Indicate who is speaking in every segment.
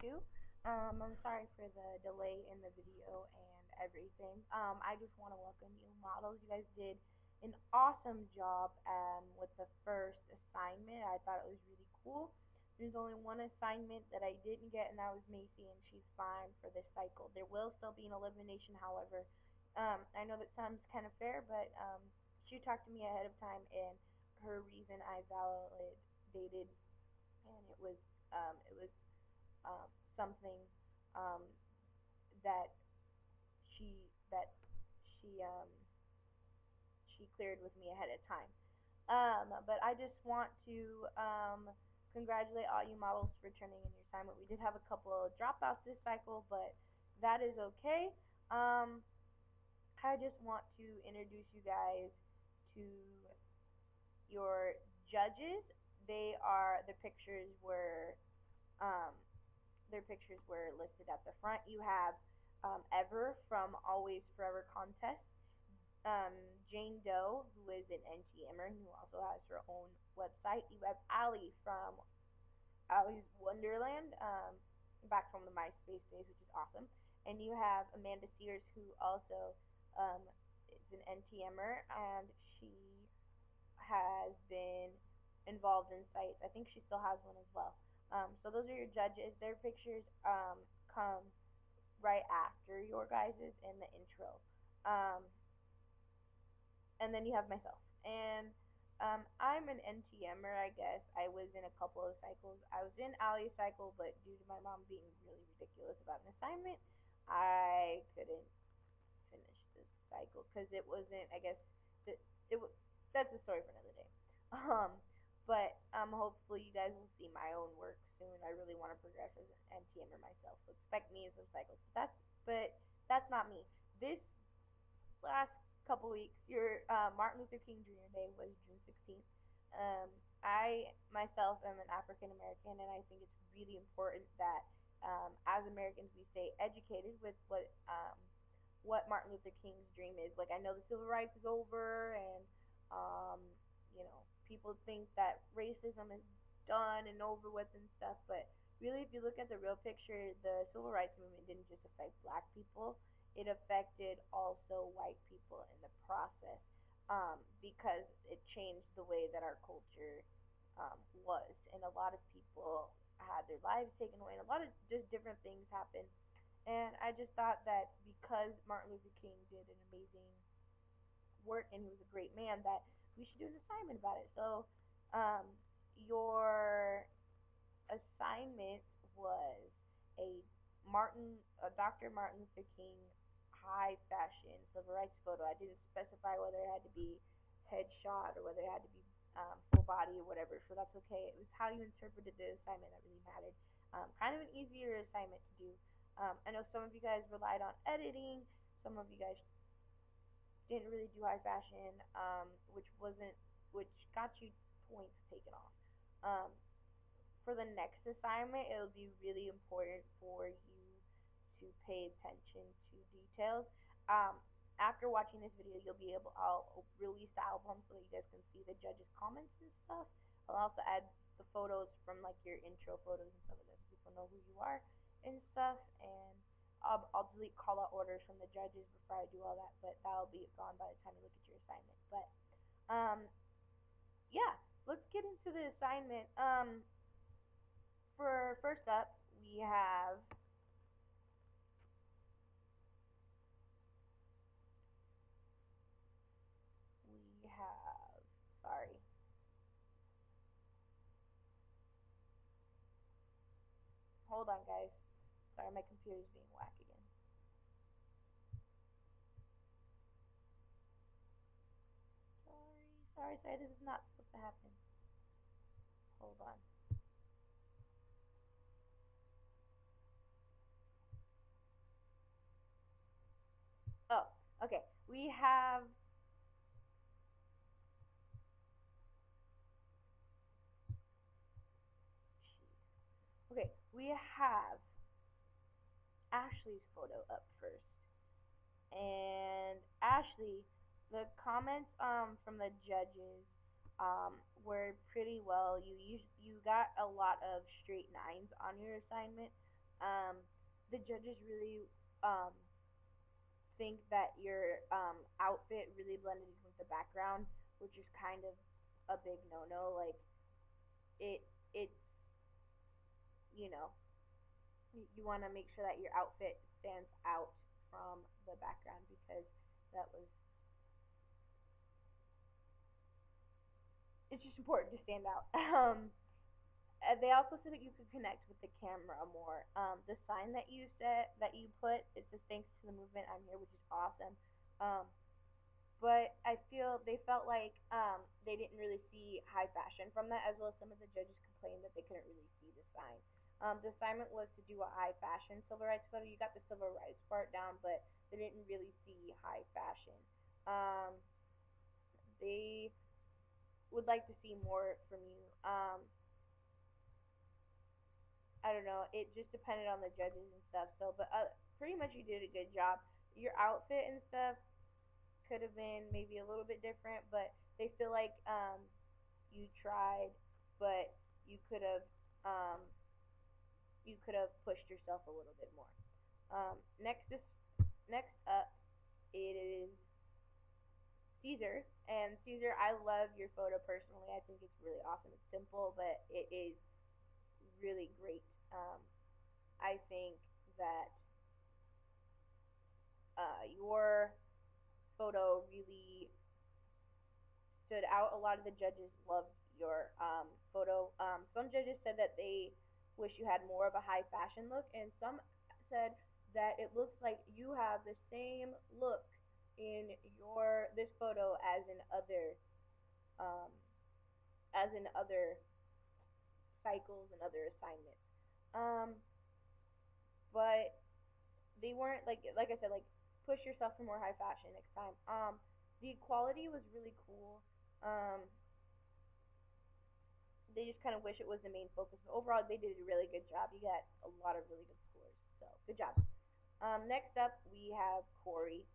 Speaker 1: you. I'm sorry for the delay in the video and everything. I just want to welcome you models. You guys did an awesome job with the first assignment. I thought it was really cool. There's only one assignment that I didn't get, and that was Macy, and she's fine for this cycle. There will still be an elimination, however. I know that sounds kind of fair, but she talked to me ahead of time, and her reason I validated, and it was something um, that that she she cleared with me ahead of time. But I just want to congratulate all you models for turning in your assignment. We did have a couple of dropouts this cycle, but that is okay. Um, I just want to introduce you guys to your judges. The pictures were um, their pictures were listed at the front. You have Ever from Always Forever Contest, um, Jane Doe, who is an NTMer who also has her own website. You have Allie from Allie's Wonderland, back from the MySpace days, which is awesome. And you have Amanda Sears, who also um, is an NTMer, and she has been involved in sites. I think she still has one as well. So those are your judges. Their pictures come right after your guys's in the intro. Um, and then you have myself. And I'm an NTMer, I guess. I was in a couple of cycles. I was in Ali's cycle, but due to my mom being really ridiculous about an assignment, I couldn't finish this cycle because it wasn't. I guess it was. That's a story for another day. Um, but hopefully you guys will see my own work soon. I really want to progress as an NTMer myself, so expect me in some cycles. But that's not me. This last couple weeks, your Martin Luther King Jr. Day was June 16th. I myself am an African American, and I think it's really important that as Americans we stay educated with what Martin Luther King's dream is. Like, I know the civil rights is over, and um, people think that racism is done and over with and stuff, but really, if you look at the real picture, the civil rights movement didn't just affect black people, it affected also white people in the process, because it changed the way that our culture was, and a lot of people had their lives taken away, and a lot of just different things happened. And I just thought that because Martin Luther King did an amazing work and he was a great man, that we should do an assignment about it. So, um, your assignment was a Dr. Martin Luther King high fashion civil rights photo. I didn't specify whether it had to be headshot or whether it had to be full body or whatever, so that's okay. It was how you interpreted the assignment that really mattered. Kind of an easier assignment to do. I know some of you guys relied on editing, some of you guys didn't really do high fashion, which got you points taken off. For the next assignment, it'll be really important for you to pay attention to details. Um, After watching this video, I'll release the album so that you guys can see the judges' comments and stuff. I'll also add the photos from like your intro photos and stuff like that, so people know who you are and stuff. And I'll delete call out orders from the judges before I do all that, but that'll be gone by the time you look at your assignment. But yeah, let's get into the assignment. For first up, we have sorry. Hold on, guys. Sorry, my computer's being whack again. Sorry. This is not supposed to happen. Hold on. Oh, okay. We have Ashley's photo up first. And Ashley, the comments from the judges were pretty well. You got a lot of straight nines on your assignment. Um, the judges really um, think that your outfit really blended in with the background, which is kind of a big no-no. Like it, it's you know, you want to make sure that your outfit stands out from the background because that was it's just important to stand out. They also said that you could connect with the camera more. The sign that you set that you put it says thanks to the movement I'm here, which is awesome. Um, but I feel they felt like they didn't really see high fashion from that, as well as some of the judges complained that they couldn't really see the sign. The assignment was to do a high fashion civil rights photo. You got the civil rights part down, but they didn't really see high fashion. Um, they would like to see more from you. I don't know. It just depended on the judges and stuff. So, but pretty much you did a good job. Your outfit and stuff could have been maybe a little bit different, but they feel like you tried, but you could have um, you could have pushed yourself a little bit more. Next up it is Caesar, and Caesar, I love your photo personally. I think it's really awesome. It's simple, but it is really great. I think that your photo really stood out. A lot of the judges loved your photo. Some judges said that they wish you had more of a high fashion look, and some said that it looks like you have the same look in your this photo um, as in other cycles and other assignments. Um, but they weren't like I said, like push yourself for more high fashion next time. The quality was really cool. Um, they just kind of wish it was the main focus. But overall, they did a really good job. You got a lot of really good scores, so good job. Next up, we have Corey.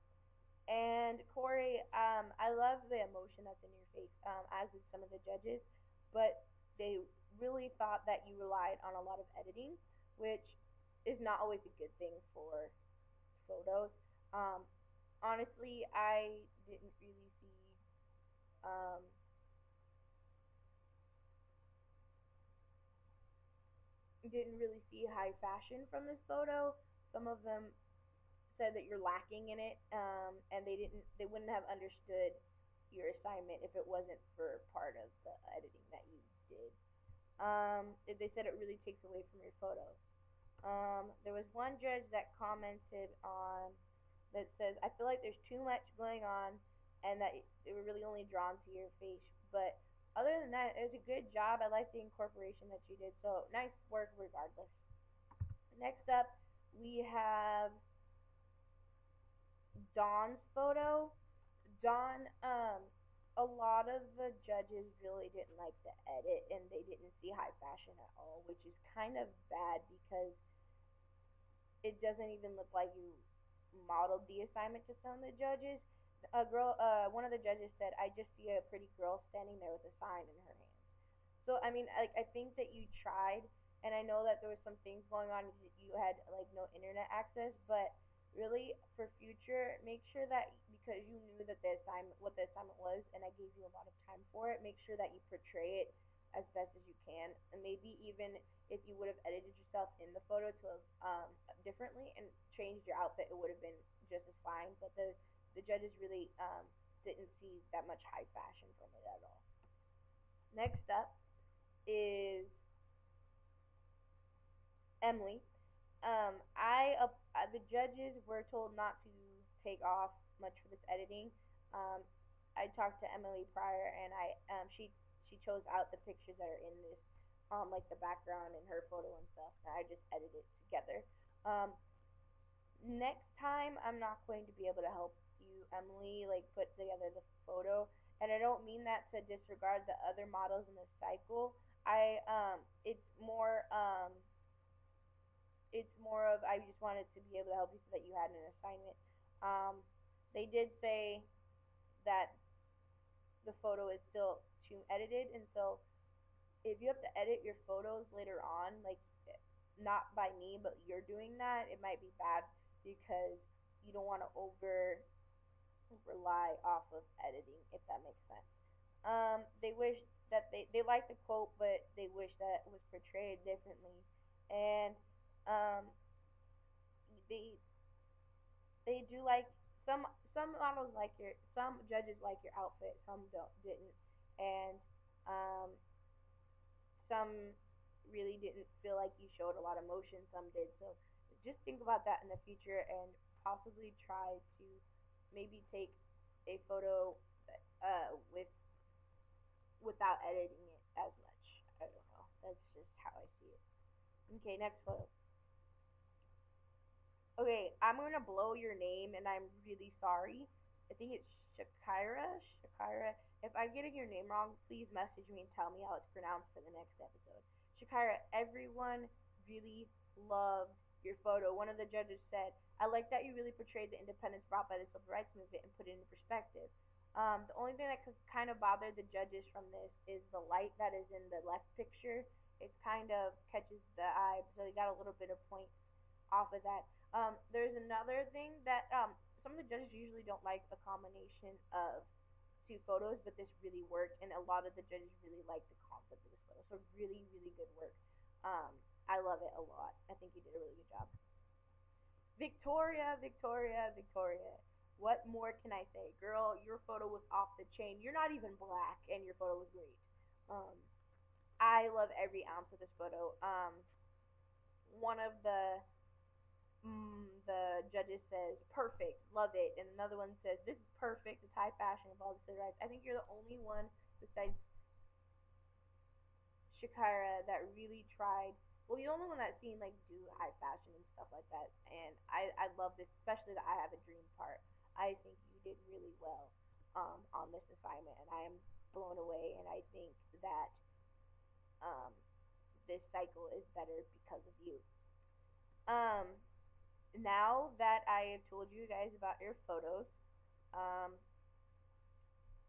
Speaker 1: And Corey, I love the emotion that's in your face, as did some of the judges, but they really thought that you relied on a lot of editing, which is not always a good thing for photos. Um, honestly, I um, didn't really see high fashion from this photo. Some of them said that you're lacking in it, and they wouldn't have understood your assignment if it wasn't for part of the editing that you did. They said it really takes away from your photos. There was one judge that commented on that says, I feel like there's too much going on and that they were really only drawn to your face. But other than that, it was a good job. I like the incorporation that you did. So nice work regardless. Next up, we have Dawn's photo. Dawn, a lot of the judges really didn't like the edit and they didn't see high fashion at all, which is kind of bad because it doesn't even look like you modeled the assignment to some of the judges. One of the judges said, "I just see a pretty girl standing there with a sign in her hand." So I mean, like I think that you tried, and I know that there was some things going on. You had like no internet access, but really for future, make sure that because you knew that what the assignment was, and I gave you a lot of time for it, make sure that you portray it as best as you can, and maybe even if you would have edited yourself in the photo to differently and changed your outfit, it would have been just as fine. But the judges really didn't see that much high fashion from it at all. Next up is Emily. The judges were told not to take off much for this editing. Um, I talked to Emily prior, and she chose out the pictures that are in this, like the background and her photo and stuff. And I just edited it together. Um, Next time, I'm not going to be able to help you, Emily, like put together the photo. And I don't mean that to disregard the other models in the cycle. I it's more of I just wanted to be able to help you so that you had an assignment. Um, they did say that the photo is still too edited, and so if you have to edit your photos later on, like not by me, but you're doing that, it might be bad because you don't want to over rely off of editing, if that makes sense. They wish that they like the quote, but they wish that it was portrayed differently, and um, they they do like some models like your some judges like your outfit, some don't didn't, and um, some really didn't feel like you showed a lot of emotion, some did. So just think about that in the future and possibly try to maybe take a photo with without editing it as much. I don't know. That's just how I see it. Okay, next photo. Okay, I'm gonna blow your name, and I'm really sorry. I think it's Shakira. Shakira. If I'm getting your name wrong, please message me and tell me how it's pronounced for the next episode. Shakira, everyone really loved your photo. One of the judges said, "I like that you really portrayed the independence brought by the civil rights movement and put it into perspective." The only thing that could kind of bother the judges from this is the light that is in the left picture. It kind of catches the eye, so they got a little bit of point off of that. There's another thing that some of the judges usually don't like a combination of two photos, but this really worked, and a lot of the judges really like the concept of this photo. So really, really good work. I love it a lot. I think you did a really good job. Victoria, Victoria, Victoria. What more can I say? Girl, your photo was off the chain. You're not even black, and your photo was great. Um, I love every ounce of this photo. One of the judges says perfect, love it, and another one says this is perfect, it's high fashion of all the civil rights. I think you're the only one besides Shakira that really tried. Well, you're the only one that's seen like do high fashion and stuff like that, and I love this, especially the I have a dream part. I think you did really well on this assignment, and I am blown away. And I think that um, this cycle is better because of you. Um, Now that I have told you guys about your photos, um,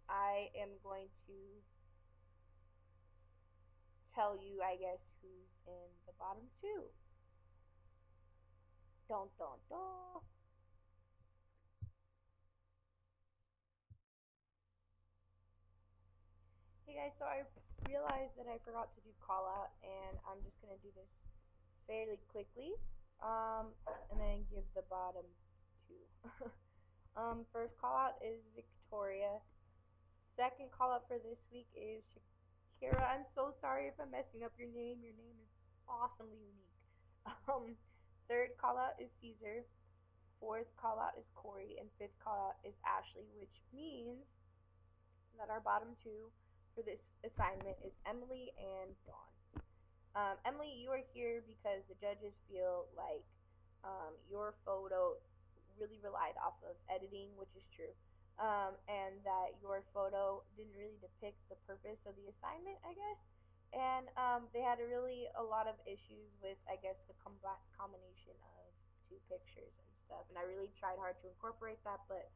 Speaker 1: I am going to tell you, I guess, who's in the bottom two. Don't, don't, don't. Hey guys, so I realized that I forgot to do call out, and I'm just going to do this fairly quickly, and then give the bottom two. First call out is Victoria. Second call out for this week is Shakira. I'm so sorry if I'm messing up your name. Your name is awesomely unique. Um, Third call out is Caesar. Fourth call out is Corey. And fifth call out is Ashley, which means that our bottom two for this assignment is Emily and Dawn. Emily, you are here because the judges feel like your photo really relied off of editing, which is true, and that your photo didn't really depict the purpose of the assignment, I guess. And they had a lot of issues with, I guess, the combination of two pictures and stuff. And I really tried hard to incorporate that, but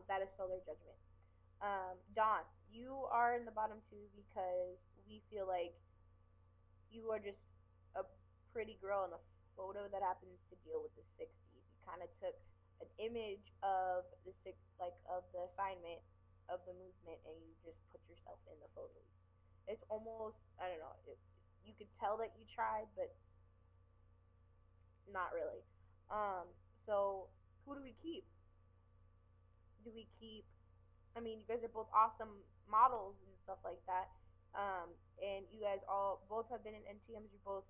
Speaker 1: that is still their judgment. Dawn, you are in the bottom two because we feel like you are just a pretty girl in a photo that happens to deal with the 60s. You kind of took an image of the like of the assignment of the movement, and you just put yourself in the photo. It's almost, I don't know. You could tell that you tried, but not really. Um, so who do we keep? Do we keep? I mean, you guys are both awesome models and stuff like that. And you guys all both have been in NTMs. You're both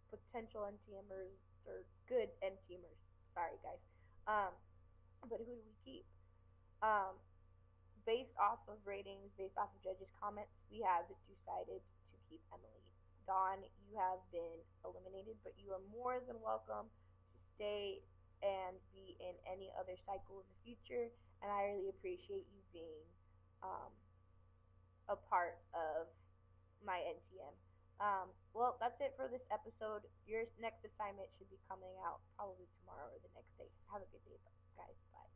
Speaker 1: potential NTMers or good NTMers. Sorry, guys. Um, but who do we keep? Um, Based off of ratings, based off of judges' comments, we have decided to keep Emily. Dawn, you have been eliminated, but you are more than welcome to stay and be in any other cycle in the future. And I really appreciate you being um, a part of my NTM. Well, that's it for this episode. Your next assignment should be coming out probably tomorrow or the next day. Have a good day, guys. Bye.